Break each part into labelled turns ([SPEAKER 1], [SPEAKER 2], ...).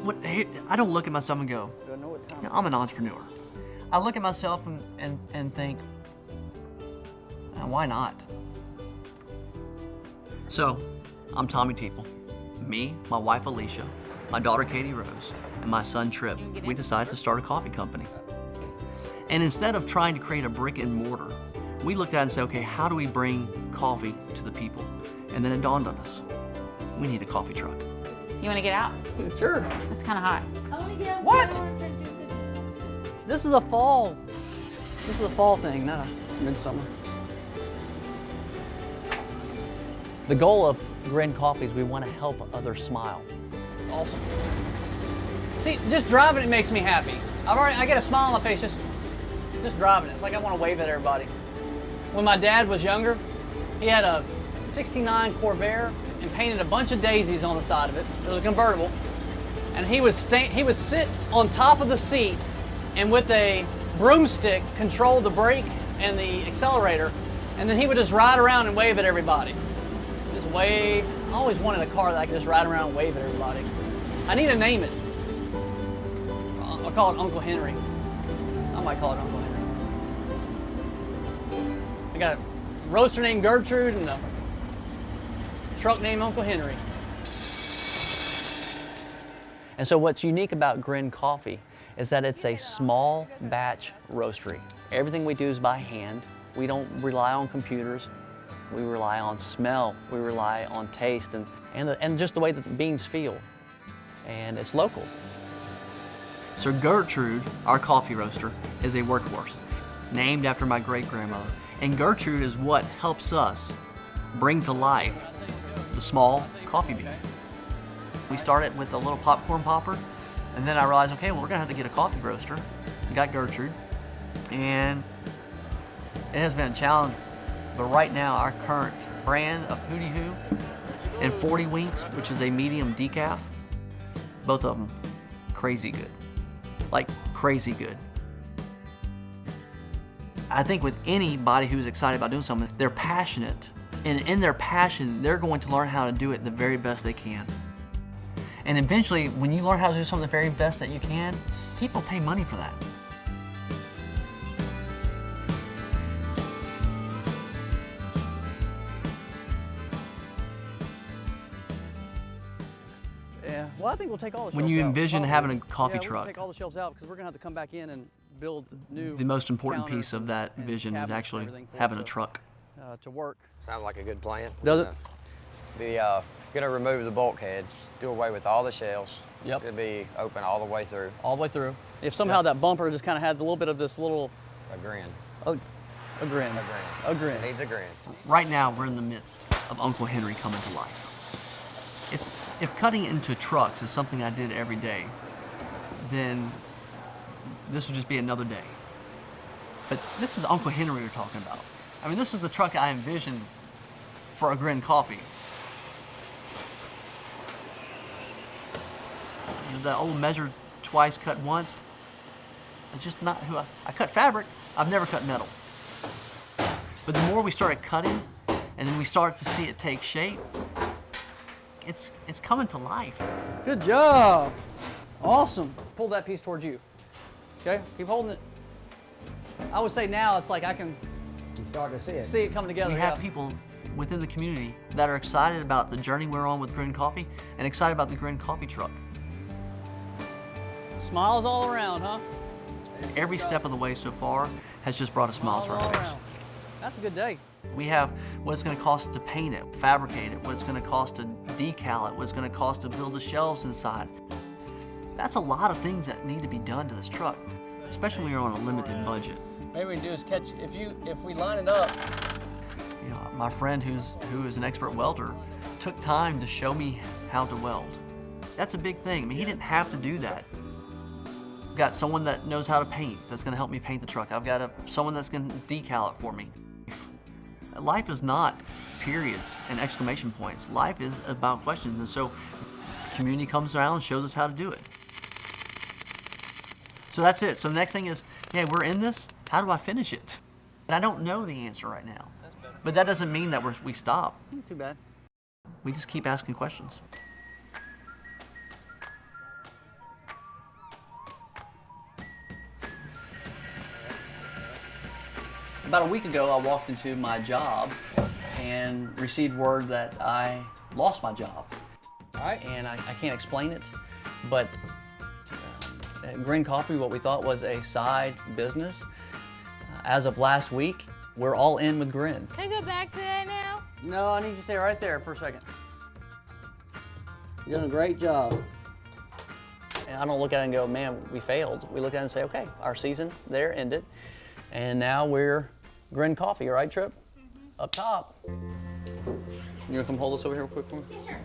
[SPEAKER 1] I don't look at myself and go, yeah, I'm an entrepreneur. I look at myself and think, why not? So, I'm Tommy Teeple. Me, my wife Alicia, my daughter Katie Rose, and my son Trip, we decided to start a coffee company. And instead of trying to create a brick and mortar, we looked at it and said, okay, how do we bring coffee to the people? And then it dawned on us, we need a coffee truck.
[SPEAKER 2] You want to get out?
[SPEAKER 1] Sure.
[SPEAKER 2] It's kind of hot.
[SPEAKER 1] What? This is a fall thing, not a midsummer. The goal of GRIN Coffee is we want to help others smile.
[SPEAKER 3] Awesome. See, just driving it makes me happy. I get a smile on my face just driving it. It's like I want to wave at everybody. When my dad was younger, he had a 69 Corvair and painted a bunch of daisies on the side of it. It was a convertible. And he would sit on top of the seat and with a broomstick control the brake and the accelerator, and then he would just ride around and wave at everybody. Just wave. I always wanted a car that I could just ride around and wave at everybody. I need to name it. I'll call it Uncle Henry. I might call it Uncle Henry. I got a roaster named Gertrude and a truck named Uncle Henry.
[SPEAKER 1] And so what's unique about GRIN Coffee is that it's a small batch roastery. Everything we do is by hand. We don't rely on computers. We rely on smell. We rely on taste and just the way that the beans feel. And it's local. So Gertrude, our coffee roaster, is a workhorse named after my great-grandmother. And Gertrude is what helps us bring to life the small coffee bean. We started with a little popcorn popper, and then I realized, okay, well, we're gonna have to get a coffee roaster. We got Gertrude, and it has been a challenge. But right now, our current brand of Hootie Hoo and 40 Winks, which is a medium decaf, both of them crazy good, like crazy good. I think with anybody who's excited about doing something, they're passionate, and in their passion, they're going to learn how to do it the very best they can. And eventually, when you learn how to do something the very best that you can, people pay money for that.
[SPEAKER 3] Yeah, well, I think we'll take all the shelves out.
[SPEAKER 1] When you envision having a coffee
[SPEAKER 3] We'll
[SPEAKER 1] truck,
[SPEAKER 3] take all the shelves out because we're going to have to come back in and build new
[SPEAKER 1] the most important
[SPEAKER 3] counters
[SPEAKER 1] piece of that
[SPEAKER 3] and
[SPEAKER 1] vision is
[SPEAKER 3] cabinets and
[SPEAKER 1] actually
[SPEAKER 3] everything for it
[SPEAKER 1] having a truck.
[SPEAKER 3] to work.
[SPEAKER 4] Sounds like a good plan.
[SPEAKER 3] Does it?
[SPEAKER 4] Gonna remove the bulkheads, do away with all the shelves.
[SPEAKER 3] Yep.
[SPEAKER 4] It'll be open all the way through.
[SPEAKER 3] All the way through. If somehow that bumper just kind of had a little bit of this little...
[SPEAKER 4] A grin.
[SPEAKER 3] A grin.
[SPEAKER 4] A grin.
[SPEAKER 3] A grin.
[SPEAKER 4] It needs a grin.
[SPEAKER 1] Right now, we're in the midst of Uncle Henry coming to life. If cutting into trucks is something I did every day, then this would just be another day. But this is Uncle Henry we're talking about. I mean, this is the truck I envisioned for a GRIN Coffee. The old measure twice, cut once. It's just not who I cut fabric. I've never cut metal. But the more we started cutting, and then we started to see it take shape, it's coming to life.
[SPEAKER 3] Good job. Awesome. Pull that piece towards you. Okay, keep holding it. I would say now it's like I can
[SPEAKER 4] Start to
[SPEAKER 3] see it come together.
[SPEAKER 1] We have people within the community that are excited about the journey we're on with GRIN Coffee and excited about the GRIN Coffee truck.
[SPEAKER 3] Smiles all around, huh?
[SPEAKER 1] Every step of the way so far has just brought a smile to
[SPEAKER 3] All
[SPEAKER 1] our face.
[SPEAKER 3] around. That's a good day.
[SPEAKER 1] We have what it's going to cost to paint it, fabricate it, what it's going to cost to decal it, what it's going to cost to build the shelves inside. That's a lot of things that need to be done to this truck, especially when you're on a limited budget.
[SPEAKER 3] Maybe we can do is catch, if we line it up.
[SPEAKER 1] You know, my friend who is an expert welder took time to show me how to weld. That's a big thing. I mean, he didn't have to do that. I've got someone that knows how to paint that's going to help me paint the truck. I've got someone that's going to decal it for me. Life is not periods and exclamation points. Life is about questions, and so the community comes around and shows us how to do it. So that's it. So the next thing is, yeah, we're in this. How do I finish it? And I don't know the answer right now. But that doesn't mean that we stop.
[SPEAKER 3] Not too bad.
[SPEAKER 1] We just keep asking questions. About a week ago, I walked into my job and received word that I lost my job.
[SPEAKER 3] All right.
[SPEAKER 1] And I can't explain it, but at GRIN Coffee, what we thought was a side business, as of last week, we're all in with GRIN.
[SPEAKER 5] Can I go back to that now?
[SPEAKER 3] No, I need you to stay right there for a second. You're doing a great job.
[SPEAKER 1] And I don't look at it and go, man, we failed. We look at it and say, okay, our season there ended, and now we're GRIN Coffee, right, Trip? Up top. You want to come hold this over here real quick for me?
[SPEAKER 5] Yeah, sure.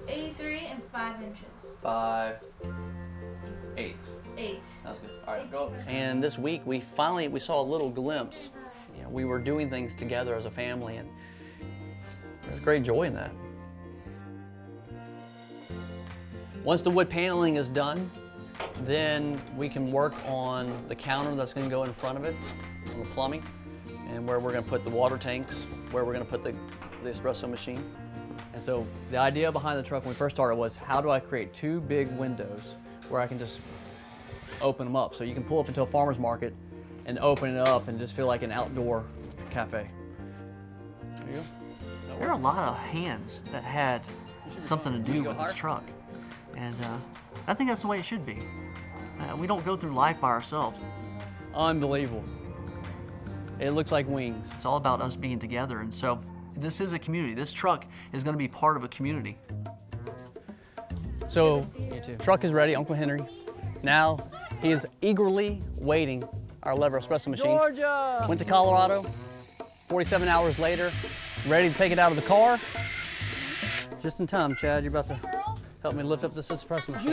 [SPEAKER 5] 83 and 5 inches.
[SPEAKER 1] 5/8.
[SPEAKER 5] 8.
[SPEAKER 1] That's good. All right, go. And this week we saw a little glimpse. You know, we were doing things together as a family, and there's great joy in that. Once the wood paneling is done, then we can work on the counter that's going to go in front of it, on the plumbing, and where we're going to put the water tanks, where we're going to put the espresso machine.
[SPEAKER 3] And so the idea behind the truck when we first started was, how do I create 2 big windows where I can just open them up? So you can pull up into a farmer's market and open it up and just feel like an outdoor cafe.
[SPEAKER 1] There you go. There are a lot of hands that had something to do with this truck. And I think that's the way it should be. We don't go through life by ourselves.
[SPEAKER 3] Unbelievable. It looks like wings.
[SPEAKER 1] It's all about us being together. And so this is a community. This truck is going to be part of a community.
[SPEAKER 3] So, truck is ready, Uncle Henry. Now, he is eagerly waiting our lever espresso machine. Georgia! Went to Colorado, 47 hours later, ready to take it out of the car. Just in time, Chad, you're about to help me lift up this espresso machine.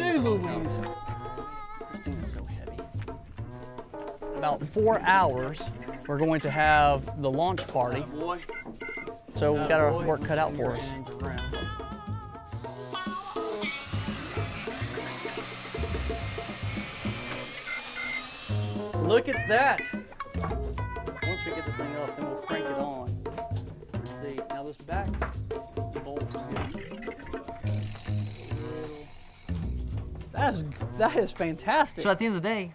[SPEAKER 3] This thing is so heavy. About 4 hours, we're going to have the launch party. So we've got our work cut out for us. Look at that. Once we get this thing up, then we'll crank it on. Let's see, now this back bolt that is fantastic.
[SPEAKER 1] So at the end of the day,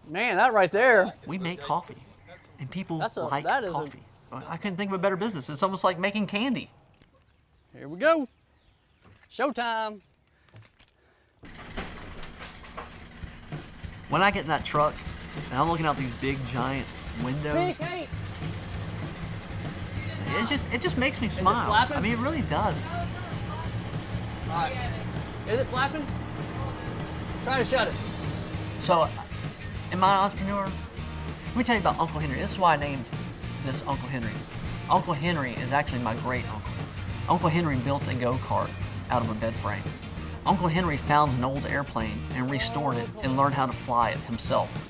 [SPEAKER 3] Man, that right there.
[SPEAKER 1] we make coffee, and people like
[SPEAKER 3] that is
[SPEAKER 1] coffee. I couldn't think of a better business. It's almost like making candy.
[SPEAKER 3] Here we go. Showtime.
[SPEAKER 1] When I get in that truck, and I'm looking out these big, giant windows,
[SPEAKER 3] See, Kate.
[SPEAKER 1] it just makes me smile.
[SPEAKER 3] flapping?
[SPEAKER 1] I mean, it really does.
[SPEAKER 3] All right. Is it flapping? Try to shut it.
[SPEAKER 1] So, am I an entrepreneur? Let me tell you about Uncle Henry. This is why I named this Uncle Henry. Uncle Henry is actually my great uncle. Uncle Henry built a go-kart out of a bed frame. Uncle Henry found an old airplane and restored it and learned how to fly it himself.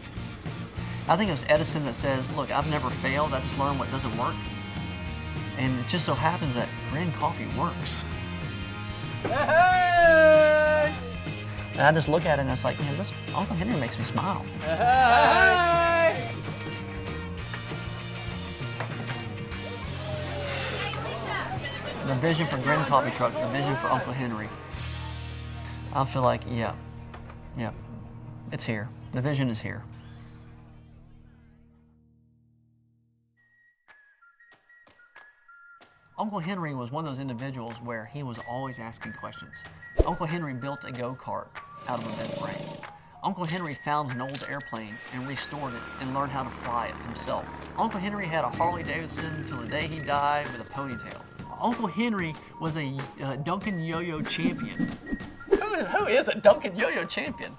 [SPEAKER 1] I think it was Edison that says, look, I've never failed, I just learned what doesn't work. And it just so happens that GRIN Coffee works.
[SPEAKER 3] Hey!
[SPEAKER 1] And I just look at it and it's like, man, this Uncle Henry makes me smile.
[SPEAKER 3] Hey!
[SPEAKER 1] The vision for GRIN Coffee Truck, the vision for Uncle Henry. I feel like, yeah, it's here. The vision is here. Uncle Henry was one of those individuals where he was always asking questions. Uncle Henry built a go-kart out of a bed frame. Uncle Henry found an old airplane and restored it and learned how to fly it himself. Uncle Henry had a Harley Davidson till the day he died with a ponytail. Uncle Henry was a Duncan Yo-Yo champion. Who is a Duncan Yo-Yo champion?